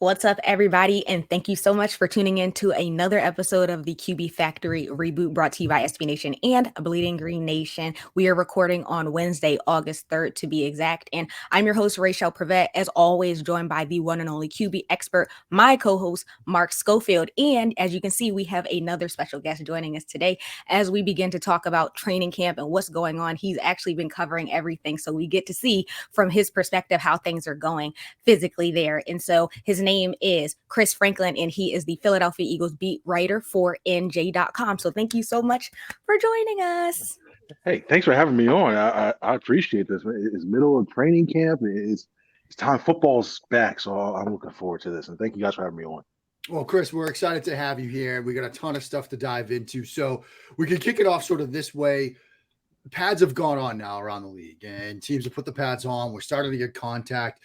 What's up, everybody? And thank you so much for tuning in to another episode of the QB Factory Reboot brought to you by SB Nation and Bleeding Green Nation. We are recording on Wednesday, August 3rd, to be exact. And I'm your host, Raichele, Privette, as always, joined by the one and only QB expert, my co-host, Mark Schofield. And as you can see, we have another special guest joining us today as we begin to talk about training camp and what's going on. He's actually been covering everything, so we get to see from his perspective how things are going physically there. And so his name is Chris Franklin, and he is the Philadelphia Eagles beat writer for nj.com. So thank you so much for joining us. Hey, thanks for having me on. I appreciate this. It's middle of training camp. It's time football's back, so I'm looking forward to this. And thank you guys for having me on. Well, Chris, we're excited to have you here. We got a ton of stuff to dive into, so we can kick it off sort of this way. Pads have gone on now around the league, and teams have put the pads on. We're starting to get contact.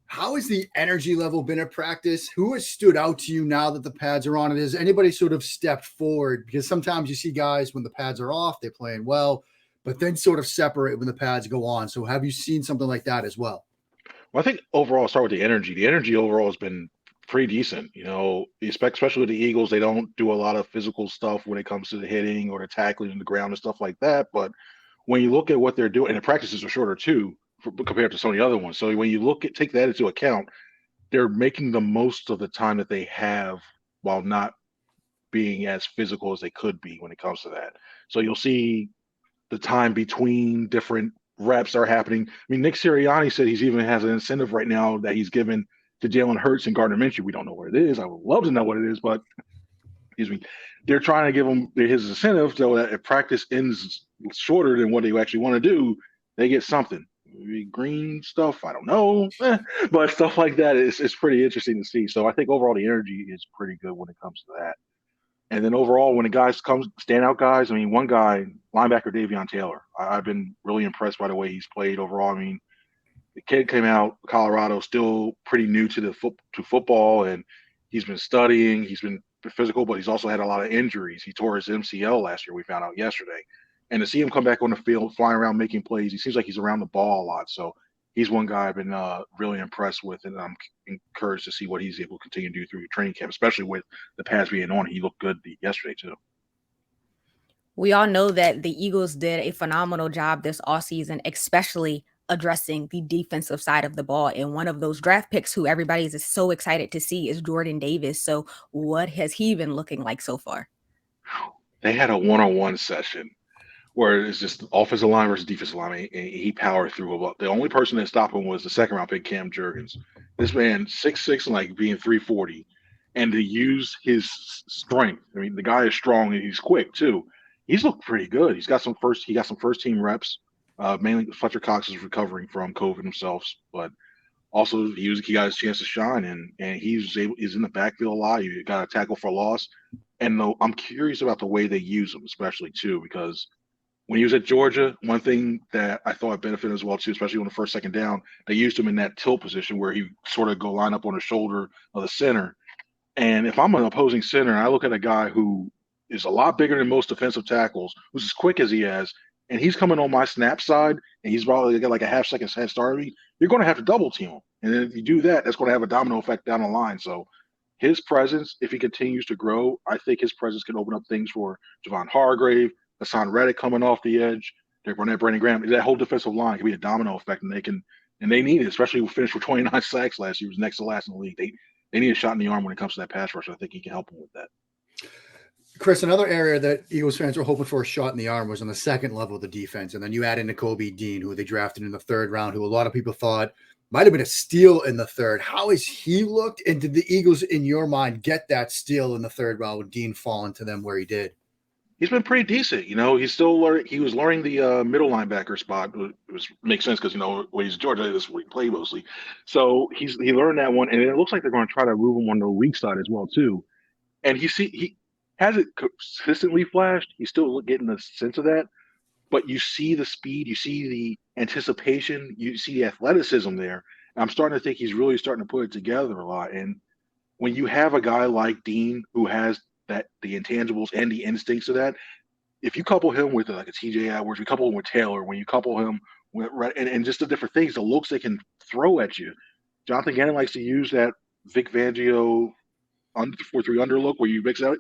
How has the energy level been at practice? Who has stood out to you now that the pads are on? And has anybody sort of stepped forward? Because sometimes you see guys when the pads are off, they're playing well, but then sort of separate when the pads go on. So have you seen something like that as well? Well, I think overall, I'll start with the energy. The energy overall has been pretty decent. Especially with the Eagles, they don't do a lot of physical stuff when it comes to the hitting or the tackling on the ground and stuff like that. But when you look at what they're doing, and the practices are shorter too, compared to some of the other ones. So when you take that into account, they're making the most of the time that they have while not being as physical as they could be when it comes to that. So you'll see the time between different reps are happening. I mean, Nick Sirianni said he's even has an incentive right now that he's given to Jalen Hurts and Gardner Minshew. We don't know what it is. I would love to know what it is, but excuse me, they're trying to give him his incentive so that if practice ends shorter than what they actually want to do, they get something. Green stuff, I don't know, but stuff like that is pretty interesting to see. So I think overall the energy is pretty good when it comes to that. And then overall, when the guys come standout guys, I mean, one guy, linebacker Davion Taylor, I've been really impressed by the way he's played overall. I mean, the kid came out Colorado, still pretty new to to football, and he's been studying. He's been physical, but he's also had a lot of injuries. He tore his MCL last year. We found out yesterday. And to see him come back on the field, flying around, making plays, he seems like he's around the ball a lot. So he's one guy I've been really impressed with, and I'm encouraged to see what he's able to continue to do through training camp, especially with the pads being on. He looked good yesterday, too. We all know that the Eagles did a phenomenal job this offseason, especially addressing the defensive side of the ball. And one of those draft picks who everybody is so excited to see is Jordan Davis. So what has he been looking like so far? They had a one-on-one session where it's just offensive line versus defensive line, and he powered through. The only person that stopped him was the second-round pick, Cam Jurgens. This man, 6'6", and like being 340, and to use his strength. I mean, the guy is strong and he's quick too. He's looked pretty good. He got some first team reps. Mainly Fletcher Cox is recovering from COVID himself, but also he got his chance to shine, and he's in the backfield a lot. He got a tackle for loss, and I'm curious about the way they use him, especially too, because when he was at Georgia, one thing that I thought benefited as well too, especially on the first, second down, they used him in that tilt position where he sort of go line up on the shoulder of the center. And if I'm an opposing center and I look at a guy who is a lot bigger than most defensive tackles, who's as quick as he is, and he's coming on my snap side, and he's probably got like a half-second head start of me, you're going to have to double team him. And then if you do that, that's going to have a domino effect down the line. So his presence, if he continues to grow, I think his presence can open up things for Javon Hargrave, Hassan Reddick coming off the edge, Derek Barnett, Brandon Graham. That whole defensive line can be a domino effect, and they need it, especially who finished with 29 sacks last year. He was next to last in the league. They need a shot in the arm when it comes to that pass rush. I think he can help them with that. Chris, another area that Eagles fans were hoping for a shot in the arm was on the second level of the defense. And then you add in Nakobe Dean, who they drafted in the third round, who a lot of people thought might have been a steal in the third. How has he looked? And did the Eagles, in your mind, get that steal in the third round with Dean falling to them where he did? He's been pretty decent. He's still learning. He was learning the middle linebacker spot. It makes sense because when he's Georgia, this is where he played mostly. So he learned that one, and it looks like they're going to try to move him on the weak side as well too. And he hasn't consistently flashed. He's still getting the sense of that, but you see the speed, you see the anticipation, you see the athleticism there. And I'm starting to think he's really starting to put it together a lot. And when you have a guy like Dean who has the intangibles and the instincts of that, if you couple him with like a TJ Edwards, you couple him with Taylor, when you couple him with and just the different things, the looks they can throw at you. Jonathan Gannon likes to use that Vic Fangio 4-3 under look where you mix out.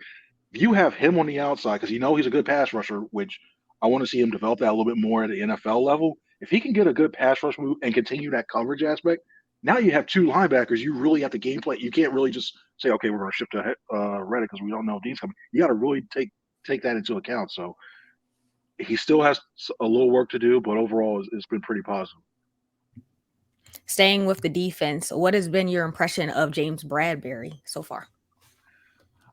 You have him on the outside because he's a good pass rusher, which I want to see him develop that a little bit more at the NFL level. If he can get a good pass rush move and continue that coverage aspect, now you have two linebackers. You really have to game plan. You can't really just say, okay, we're going to shift to Reddick because we don't know if Dean's coming. You got to really take that into account. So he still has a little work to do, but overall, it's been pretty positive. Staying with the defense, what has been your impression of James Bradberry so far?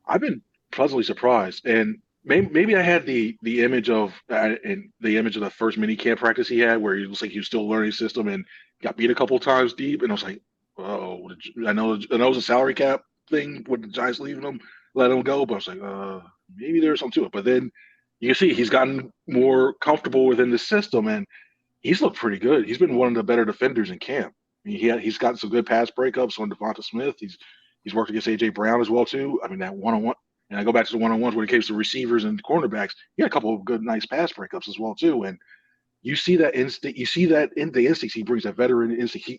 I've been pleasantly surprised, and maybe I had the image of the first mini camp practice he had, where he looks like he was still learning the system and got beat a couple of times deep, and I was like, oh, I know it was a salary cap thing with the Giants leaving him, let him go, but I was like, maybe there's something to it. But then you can see he's gotten more comfortable within the system, and he's looked pretty good. He's been one of the better defenders in camp. I mean, he's gotten some good pass breakups on Devonta Smith. He's worked against AJ Brown as well too. I mean, that one-on-one, and I go back to the one-on-ones when it came to receivers and cornerbacks. He had a couple of good, nice pass breakups as well too. And you see that instinct. You see that in the instincts he brings, that veteran instinct.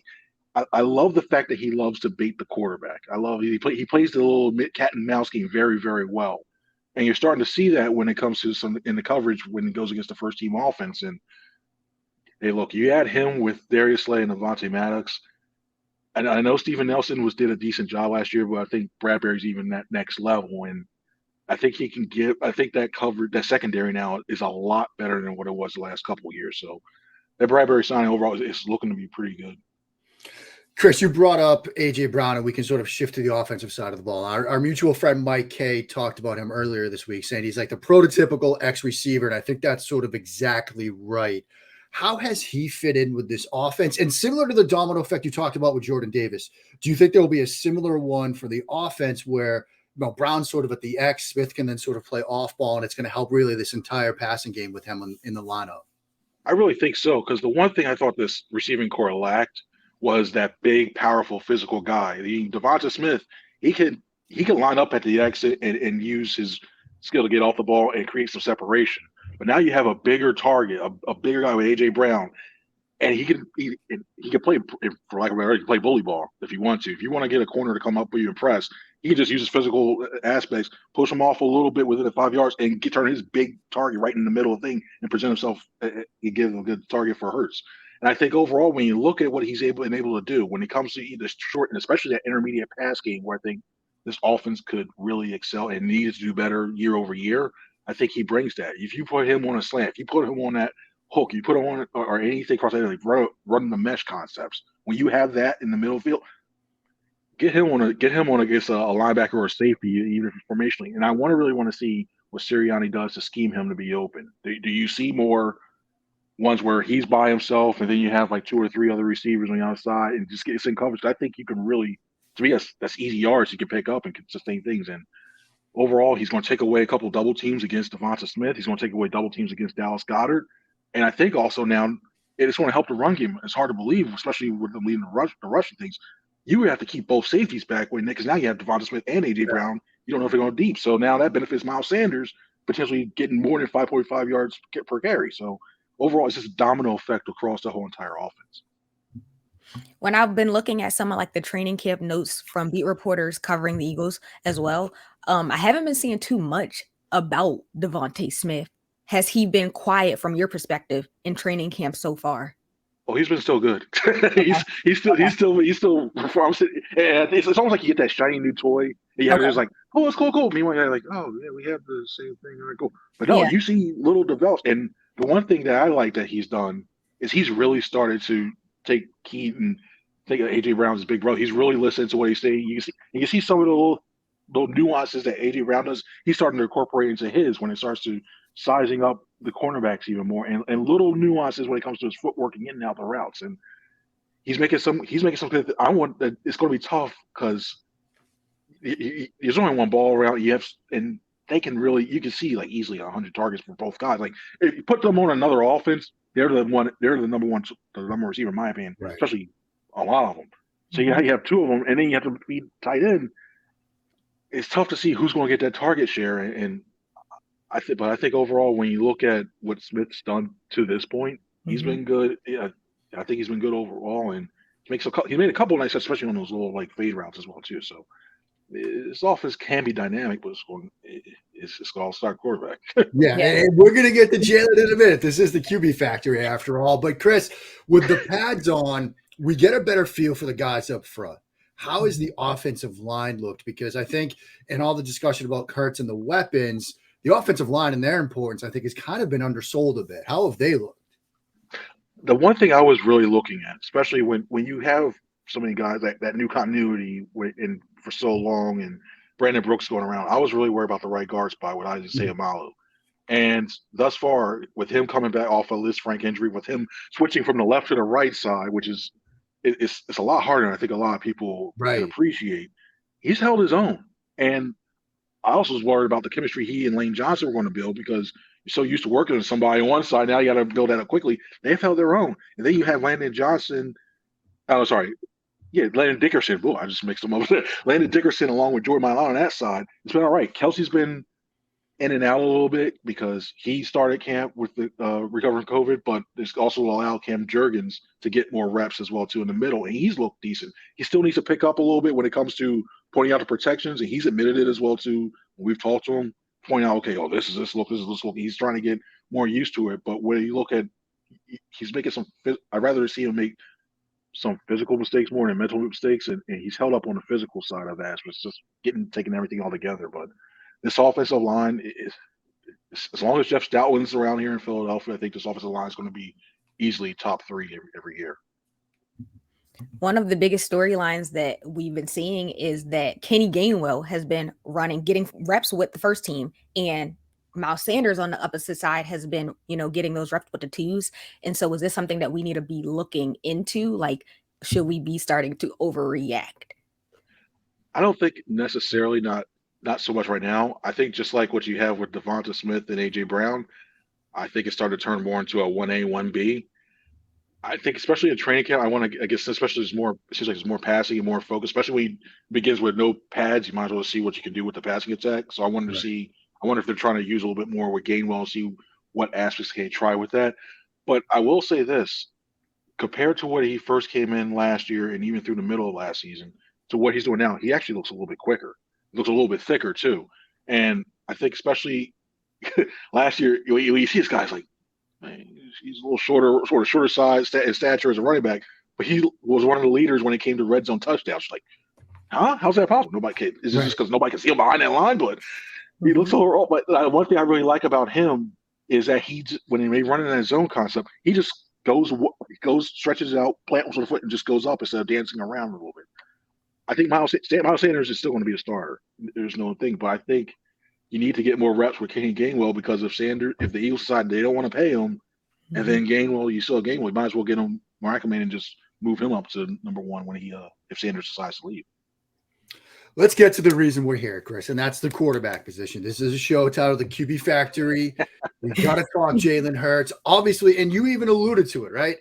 I love the fact that he loves to bait the quarterback. I love he plays the little cat and mouse game very, very well. And you're starting to see that when it comes to some in the coverage when he goes against the first team offense. And hey, look, you add him with Darius Slay and Avonte Maddox. And I know Steven Nelson did a decent job last year, but I think Bradberry's even that next level. And I think he can give. I think that that secondary now is a lot better than what it was the last couple of years. So that Bradberry signing overall is looking to be pretty good. Chris, you brought up AJ Brown, and we can sort of shift to the offensive side of the ball. Our mutual friend Mike Kay talked about him earlier this week, saying he's like the prototypical X-receiver, and I think that's sort of exactly right. How has he fit in with this offense? And similar to the domino effect you talked about with Jordan Davis, do you think there will be a similar one for the offense where Brown's sort of at the X, Smith can then sort of play off ball, and it's going to help really this entire passing game with him in the lineup? I really think so, because the one thing I thought this receiving core lacked was that big, powerful, physical guy. Devonta Smith, he can line up at the exit and use his skill to get off the ball and create some separation. But now you have a bigger target, a bigger guy with AJ Brown, and he can play, for lack of a better word, he can play bully ball if you want to. If you want to get a corner to come up with you and press, he can just use his physical aspects, push him off a little bit within the 5 yards, and turn his big target right in the middle of the thing and present himself. He gives him a good target for Hurts. And I think overall, when you look at what he's able to do when it comes to either short and especially that intermediate pass game, where I think this offense could really excel and needs to do better year over year, I think he brings that. If you put him on a slant, if you put him on that hook, you put him on or anything across that, like run the mesh concepts. When you have that in the middle field, get him on against a linebacker or a safety, even formationally. And I really want to see what Sirianni does to scheme him to be open. Do you see more ones where he's by himself and then you have like two or three other receivers on the outside and just get in coverage? I think you can really, to me, that's easy yards you can pick up and can sustain things. And overall, he's going to take away a couple double teams against Devonta Smith. He's going to take away double teams against Dallas Goedert. And I think also now it's going to help the run game. It's hard to believe, especially with them leading the rushing things. You would have to keep both safeties back because now you have Devonta Smith and AJ Brown. You don't know if they're going deep. So now that benefits Miles Sanders potentially getting more than 5.5 yards per carry. So overall, it's just a domino effect across the whole entire offense. When I've been looking at some of like the training camp notes from beat reporters covering the Eagles as well, I haven't been seeing too much about Devonta Smith. Has he been quiet from your perspective in training camp so far? Oh, he's been so good. he's still performing. It's almost like you get that shiny new toy. And you're just like, oh, it's cool. Meanwhile, you're like, oh yeah, we have the same thing. All right, cool. But no, you see little develops. And the one thing that I like that he's done is he's really started to take heed and think of AJ Brown's big brother. He's really listening to what he's saying. You can see some of the little nuances that AJ Brown does. He's starting to incorporate into his when it starts to sizing up the cornerbacks even more and little nuances when it comes to his footwork and getting out the routes. And he's making something that I want that it's going to be tough because there's only one ball around. And they can really, you can see like easily 100 targets for both guys. Like if you put them on another offense, they're the number one receiver in my opinion, right. Especially a lot of them. So you have two of them, and then you have to be tight end. It's tough to see who's going to get that target share, and I think overall, when you look at what Smith's done to this point, he's been good. Yeah, I think he's been good overall, and he made a couple of nice, especially on those little like fade routes as well too. So his offense can be dynamic, but it's all star quarterback. Yeah, and we're going to get to Jalen in a minute. This is the QB Factory after all. But Chris, with the pads on, we get a better feel for the guys up front. How has the offensive line looked? Because I think in all the discussion about Hurts and the weapons, the offensive line and their importance, I think, has kind of been undersold a bit. How have they looked? The one thing I was really looking at, especially when you have so many guys that new continuity and for so long, and Brandon Brooks going around, I was really worried about the right guard spot with Isaac Seumalo. And thus far, with him coming back off a Liz Frank injury, with him switching from the left to the right side, which is it's a lot harder than I think a lot of people can appreciate, he's held his own. And I also was worried about the chemistry he and Lane Johnson were going to build, because you're so used to working with somebody on one side. Now you got to build that up quickly. They've held their own. And then you have Landon Johnson. Oh, sorry. Yeah, Landon Dickerson. Boy, I just mixed them up. Landon Dickerson along with Jordan Mailata on that side. It's been all right. Kelsey's been in and out a little bit because he started camp with the recovering COVID, but this also allowed Cam Jurgens to get more reps as well too in the middle, and he's looked decent. He still needs to pick up a little bit when it comes to pointing out the protections, and he's admitted it as well too. When we've talked to him, pointing out, okay, this is this look, this is this look. He's trying to get more used to it, but when you look at, he's making some. I'd rather see him make some physical mistakes more than mental mistakes, and he's held up on the physical side of that. So it's just taking everything all together, but. This offensive line is, as long as Jeff Stoutland's around here in Philadelphia, I think this offensive line is going to be easily top 3 every year. One of the biggest storylines that we've been seeing is that Kenny Gainwell has been getting reps with the first team, and Miles Sanders on the opposite side has been, getting those reps with the twos. And so is this something that we need to be looking into? Like, should we be starting to overreact? I don't think necessarily not so much right now. I think just like what you have with Devonta Smith and A.J. Brown, I think it's started to turn more into a 1A, 1B. I think especially in training camp, I guess especially it seems like it's more passing and more focus, especially when it begins with no pads, you might as well see what you can do with the passing attack. So I wonder if they're trying to use a little bit more with Gainwell and see what aspects can try with that. But I will say this, compared to what he first came in last year and even through the middle of last season to what he's doing now, he actually looks a little bit quicker. Looks a little bit thicker too, and I think especially last year you see this guy's like, man, he's a little shorter size in stature as a running back, but he was one of the leaders when it came to red zone touchdowns. Like, huh? How's that possible? Nobody can. Is this just because nobody can see him behind that line? But he looks overall. But one thing I really like about him is that when he running that zone concept, he just goes, stretches it out, plants with the foot, and just goes up instead of dancing around a little bit. I think Miles Sanders is still going to be a starter. There's no thing, but I think you need to get more reps with Kenny Gainwell, because if the Eagles decide they don't want to pay him, and then Gainwell, you still have Gainwell, you might as well get him Mark Man and just move him up to number 1 when if Sanders decides to leave. Let's get to the reason we're here, Chris, and that's the quarterback position. This is a show titled The QB Factory. We've got to talk Jalen Hurts, obviously, and you even alluded to it, right?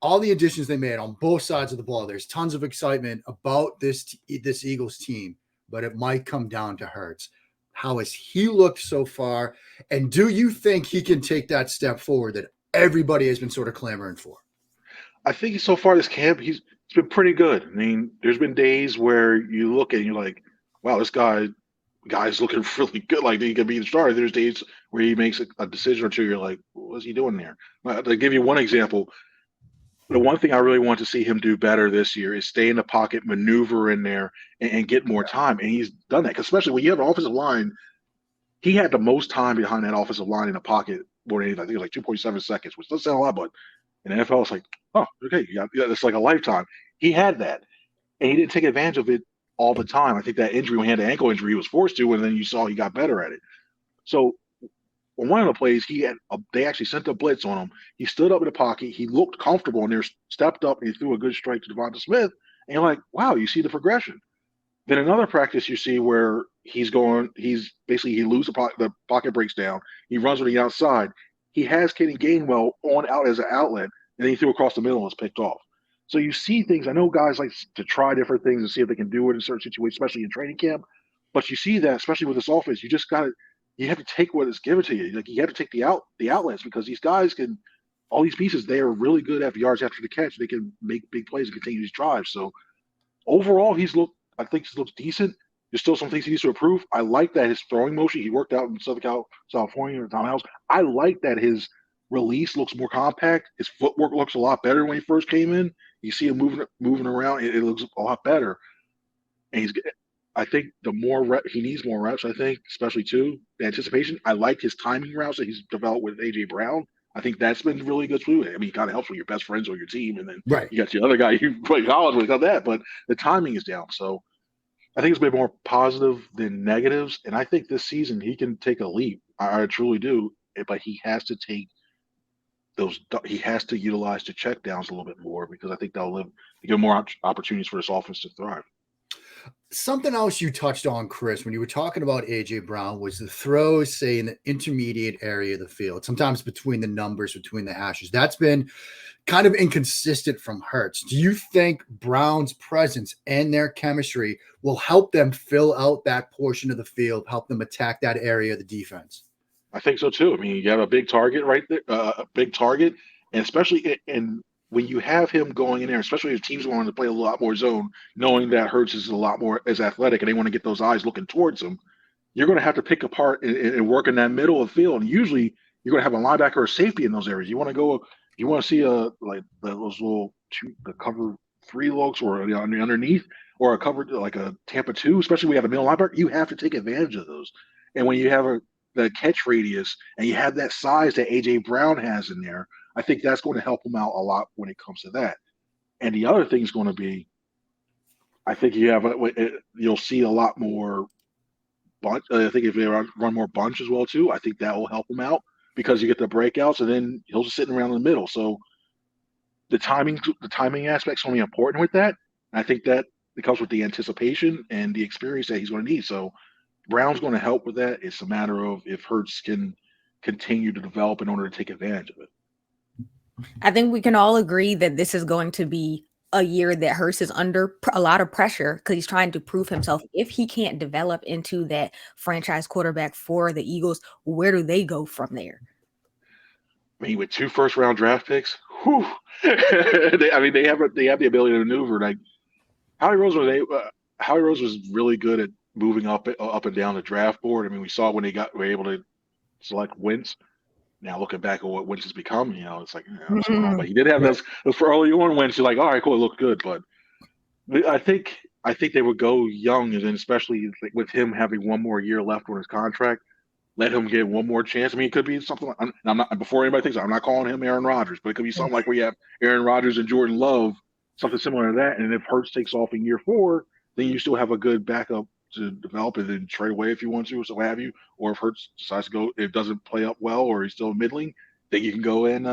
All the additions they made on both sides of the ball. There's tons of excitement about this Eagles team, but it might come down to Hurts. How has he looked so far? And do you think he can take that step forward that everybody has been sort of clamoring for? I think so far this camp, he's been pretty good. I mean, there's been days where you look and you're like, wow, this guy's looking really good. Like, he could be the starter. There's days where he makes a decision or two. You're like, what's he doing there? To give you one example, the one thing I really want to see him do better this year is stay in the pocket, maneuver in there, and get more time. And he's done that, especially when you have an offensive line. He had the most time behind that offensive line in the pocket more than anything. I think it was like 2.7 seconds, which doesn't sound a lot, but in the NFL, it's like, oh, okay, it's like a lifetime. He had that, and he didn't take advantage of it all the time. I think that injury, when he had the ankle injury, he was forced to, and then you saw he got better at it. So on one of the plays, they actually sent a blitz on him. He stood up in the pocket. He looked comfortable, and stepped up, and he threw a good strike to Devonta Smith. And you're like, wow, you see the progression. Then another practice you see where he loses the pocket breaks down. He runs on the outside. He has Kenny Gainwell out as an outlet, and then he threw across the middle and was picked off. So you see things. I know guys like to try different things and see if they can do it in certain situations, especially in training camp. But you see that, especially with this offense, you have to take what is given to you. Like, you have to take the outlets, because these guys can all these pieces, they are really good at yards after the catch. They can make big plays and continue these drives. So overall, I think he looks decent. There's still some things he needs to improve. I like that his throwing motion. He worked out in California or Tom House. I like that his release looks more compact. His footwork looks a lot better when he first came in. You see him moving around. It looks a lot better. And I think he needs more reps. I think, especially too, the anticipation. I like his timing routes that he's developed with AJ Brown. I think that's been really good too. I mean, it kind of helps when your best friends on your team, and then Right. you got the other guy you play college with, got that. But the timing is down, so I think it's been more positive than negatives. And I think this season he can take a leap. I truly do. But he has to take those. He has to utilize the check downs a little bit more because I think that'll give more opportunities for this offense to thrive. Something else you touched on, Chris, when you were talking about AJ Brown was the throws, say, in the intermediate area of the field, sometimes between the numbers, between the hashes. That's been kind of inconsistent from Hurts. Do you think Brown's presence and their chemistry will help them fill out that portion of the field, help them attack that area of the defense? I think so too. I mean, you have a big target right there, a big target, and especially when you have him going in there, especially if teams want to play a lot more zone, knowing that Hurts is a lot more as athletic and they want to get those eyes looking towards him, you're going to have to pick apart and work in that middle of the field. And usually, you're going to have a linebacker or safety in those areas. You want to see those little the cover 3 looks or underneath or a cover like a Tampa 2, especially when you have a middle linebacker. You have to take advantage of those. And when you have the catch radius and you have that size that AJ Brown has in there, I think that's going to help him out a lot when it comes to that. And the other thing is going to be, I think you'll see a lot more bunch. I think if they run more bunch as well too, I think that will help him out because you get the breakouts and then he'll just sitting around in the middle. So the timing aspect is going to be important with that. And I think that it comes with the anticipation and the experience that he's going to need. So Brown's going to help with that. It's a matter of if Hurts can continue to develop in order to take advantage of it. I think we can all agree that this is going to be a year that Hurts is under a lot of pressure because he's trying to prove himself. If he can't develop into that franchise quarterback for the Eagles, where do they go from there? I mean, with 2 first-round draft picks, whew, they have the ability to maneuver. Like Howie Rose was really good at moving up and down the draft board. I mean, we saw when were able to select Wentz. Now looking back at what Wentz has become, it's like, what's going on? But he did have those for early on Wentz. You're like, all right, cool, it looked good. But I think they would go young, and then especially with him having one more year left on his contract, let him get one more chance. I mean, it could be something like, I'm not, before anybody thinks, I'm not calling him Aaron Rodgers, but it could be something like where you have Aaron Rodgers and Jordan Love, something similar to that. And if Hurts takes off in year 4, then you still have a good backup to develop and then trade away if you want to, or so have you. Or if Hurts decides to go, it doesn't play up well, or he's still middling, then you can go and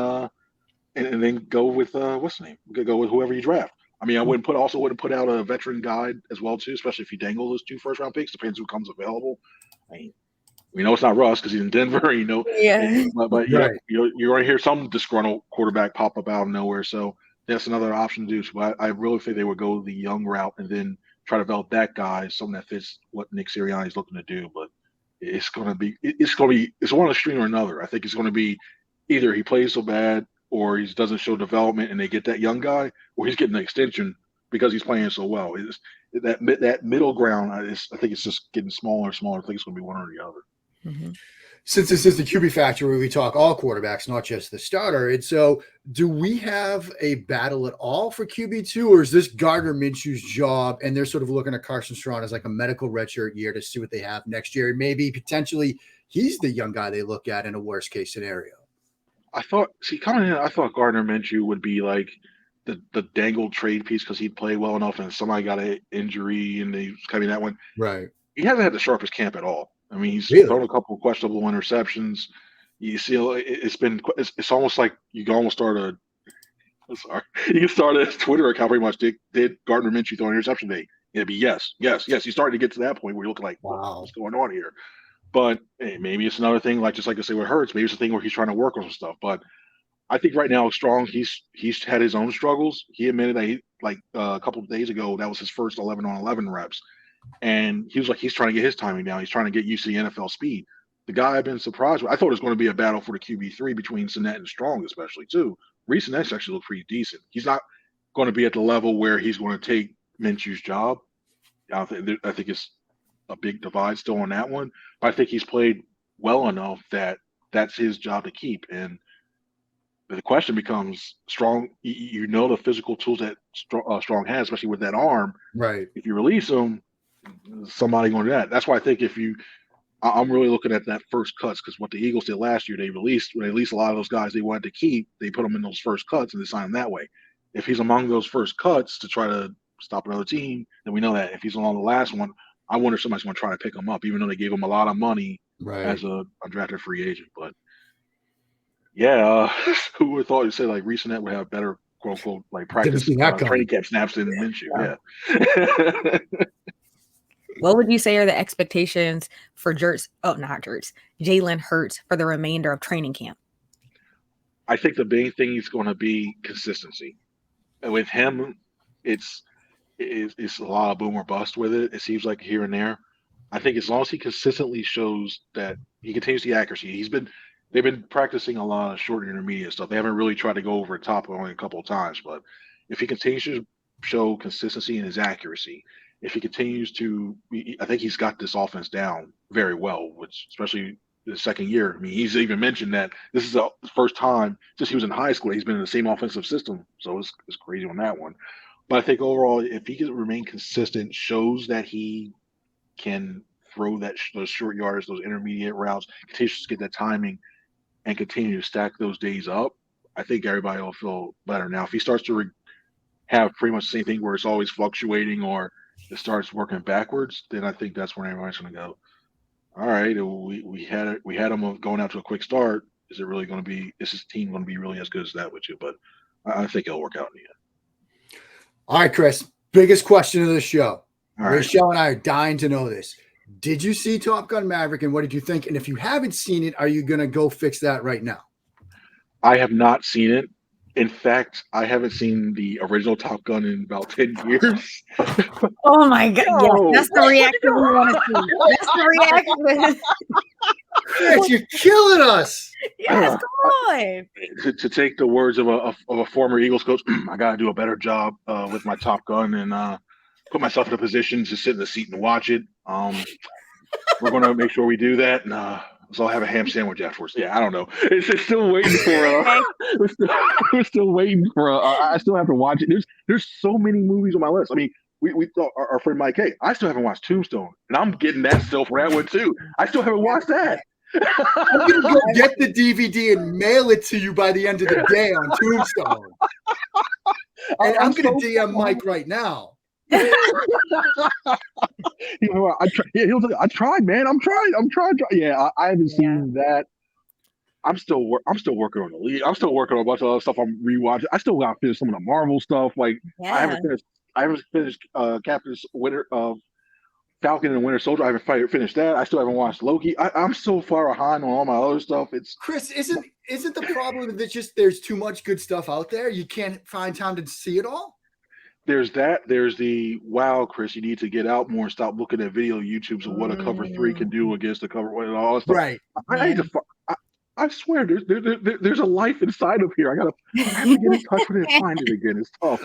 then go with what's the name? You could go with whoever you draft. I mean, I wouldn't put out a veteran guide as well too, especially if you dangle those 2 first-round picks. Depends who comes available. I mean, we know it's not Russ because he's in Denver, Yeah. But right. You're going to hear some disgruntled quarterback pop up out of nowhere. So that's another option to do. So I really think they would go the young route and then try to develop that guy, something that fits what Nick Sirianni is looking to do. But it's one of the string or another. I think it's going to be either he plays so bad or he doesn't show development and they get that young guy, or he's getting an extension because he's playing so well. That middle ground, I think it's just getting smaller and smaller. I think it's going to be one or the other. Mm-hmm. Since this is the QB Factory, we talk all quarterbacks, not just the starter. And so do we have a battle at all for QB2, or is this Gardner Minshew's job and they're sort of looking at Carson Strong as like a medical redshirt year to see what they have next year? And maybe potentially he's the young guy they look at in a worst case scenario. Coming in, I thought Gardner Minshew would be like the dangled trade piece because he'd play well enough and somebody got an injury and they coming that one. Right. He hasn't had the sharpest camp at all. I mean, he's thrown a couple of questionable interceptions. You see, it's almost like you can almost start you can start a Twitter account pretty much. Did Gardner Minshew throw an interception today? It'd be yes. You're starting to get to that point where you're looking like, wow, what's going on here? But hey, maybe it's another thing, just like I say with Hurts. Maybe it's a thing where he's trying to work on some stuff. But I think right now, Strong, he's had his own struggles. He admitted that a couple of days ago, that was his first 11-on-11 reps. And he was like, he's trying to get his timing down. He's trying to get used to the NFL speed. the guy I've been surprised with. I thought it was going to be a battle for the QB3 between Sinnett and Strong, especially too. Reese Sinnett actually looked pretty decent. He's not going to be at the level where he's going to take Minshew's job. I think it's a big divide still on that one. But I think he's played well enough that that's his job to keep. And the question becomes, Strong, you know the physical tools that Strong has, especially with that arm. Right. If you release him, somebody going to do that. That's why I think I'm really looking at that first cuts, because what the Eagles did last year, when they released a lot of those guys they wanted to keep, they put them in those first cuts and they signed them that way. If he's among those first cuts to try to stop another team, then we know that. If he's along the last one, I wonder if somebody's going to try to pick him up, even though they gave him a lot of money as a undrafted free agent. But yeah, who would have thought you'd say like Reese Sinnett would have better quote unquote like practice training camp snaps than Minshew? Yeah. What would you say are the expectations for Jalen Hurts for the remainder of training camp? I think the main thing is going to be consistency. With him, it's a lot of boom or bust with it. It seems like here and there. I think as long as he consistently shows that he continues the accuracy, they've been practicing a lot of short and intermediate stuff. They haven't really tried to go over the top only a couple of times, but if he continues to show consistency in his accuracy, if he continues to, I think he's got this offense down very well, which especially the second year. I mean, he's even mentioned that this is the first time since he was in high school he's been in the same offensive system. So it's crazy on that one. But I think overall, if he can remain consistent, shows that he can throw those short yards, those intermediate routes, continues to get that timing, and continue to stack those days up, I think everybody will feel better. Now, if he starts to have pretty much the same thing where it's always fluctuating or it starts working backwards, then I think that's when everybody's going to go, all right, we had him going out to a quick start. Is this team going to be really as good as that with you? But I think it'll work out in the end. All right, Chris, biggest question of the show. All right. Raichele and I are dying to know this. Did you see Top Gun Maverick, and what did you think? And if you haven't seen it, are you going to go fix that right now? I have not seen it. In fact, I haven't seen the original Top Gun in about 10 years. Oh my God. No. Yes, that's the reaction we want to see. That's the reaction. Chris, you're killing us. Yes, come on. To take the words of a former Eagles coach, I got to do a better job with my Top Gun and put myself in a position to sit in the seat and watch it. We're going to make sure we do that. And so I'll have a ham sandwich afterwards. Yeah, I don't know. It's still waiting for. We're still waiting for. I still have to watch it. There's so many movies on my list. I mean, we thought our friend Mike. Hey, I still haven't watched Tombstone, and I'm getting that still for that one too. I still haven't watched that. I'm gonna go get the DVD and mail it to you by the end of the day on Tombstone. And I'm gonna DM Mike right now. I tried, man. I'm trying. Yeah, I haven't seen that. I'm still working on the league. I'm still working on a bunch of other stuff. I'm rewatching. I still got to finish some of the Marvel stuff. Like I haven't finished Captain's Winter Falcon and Winter Soldier. I haven't finished that. I still haven't watched Loki. I'm so far behind on all my other stuff. It's Chris, isn't the problem that just there's too much good stuff out there? You can't find time to see it all? There's that. There's the wow, Chris, you need to get out more and stop looking at video YouTubes of what a cover 3 can do against the cover 1 and all that stuff. Right. I swear, there's a life inside of here. I have to get in touch with it and find it again. It's tough.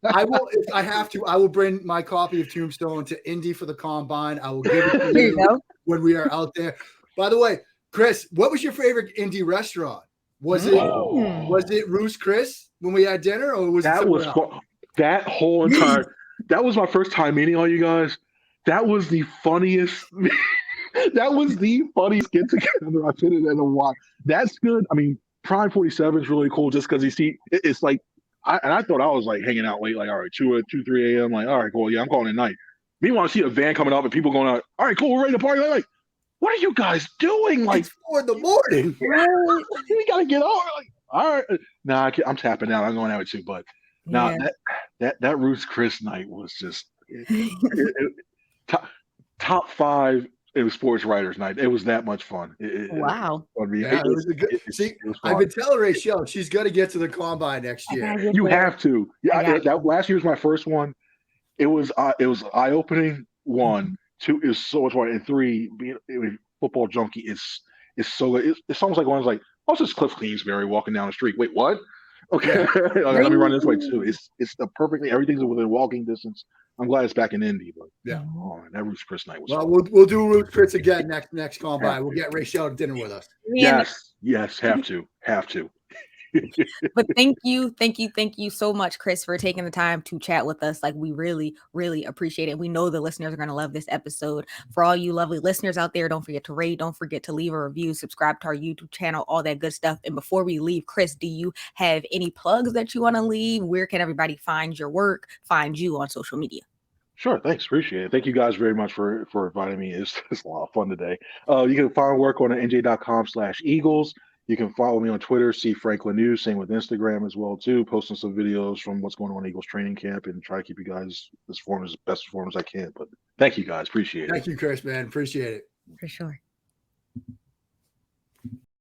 I will, if I have to, I will bring my copy of Tombstone to Indy for the Combine. I will give it to you when we are out there. By the way, Chris, what was your favorite Indy restaurant? Was it Ruth's Chris when we had dinner, or was that it was fun? That whole entire that was my first time meeting all you guys. That was the funniest. That was the funniest get together I've been in a while. That's good. I mean, Prime 47 is really cool just because it's like I thought I was like hanging out late, like all right, 2, 3 a.m. Like, all right, cool, yeah, I'm calling it night. Meanwhile, I see a van coming up and people going out, all right, cool, we're ready to party. Like, what are you guys doing? Like it's 4 a.m. We gotta get over. Like, all right. Nah, I'm tapping out. I'm going out too, but now that Ruth's Chris night was just top 5 it was sports writers night. It was that much fun. Wow. It was good. See, I've been telling Raichele she's got to get to the Combine next year. You have to. Yeah, that last year was my first one. It was eye-opening. 1, 2, it was so much fun. And 3, football junkie is so good. It's almost like when I was like, oh, it's just Cliff Kingsbury walking down the street. Wait, what? Okay, okay, let me run this way too. It's the perfectly everything's within walking distance. I'm glad it's back in Indy, but Yeah. Oh man, that Roots Chris night was. Well, we'll do Roots Chris again next combine. We'll get Raichele to dinner with us. Yes, have to. But thank you so much, Chris, for taking the time to chat with us. Like, we really, really appreciate it. We know the listeners are going to love this episode. For all you lovely listeners out there, don't forget to rate, don't forget to leave a review, subscribe to our YouTube channel, all that good stuff. And before we leave, Chris, do you have any plugs that you want to leave? Where can everybody find your work, find you on social media? Sure, thanks. Appreciate it. Thank you guys very much for inviting me. It's a lot of fun today. You can find work on nj.com/Eagles. You can follow me on Twitter, C Franklin News. Same with Instagram as well too. Posting some videos from what's going on in Eagles training camp and try to keep you guys as best informed as I can. But thank you guys. Appreciate it. Thank you, Chris, man. Appreciate it. For sure.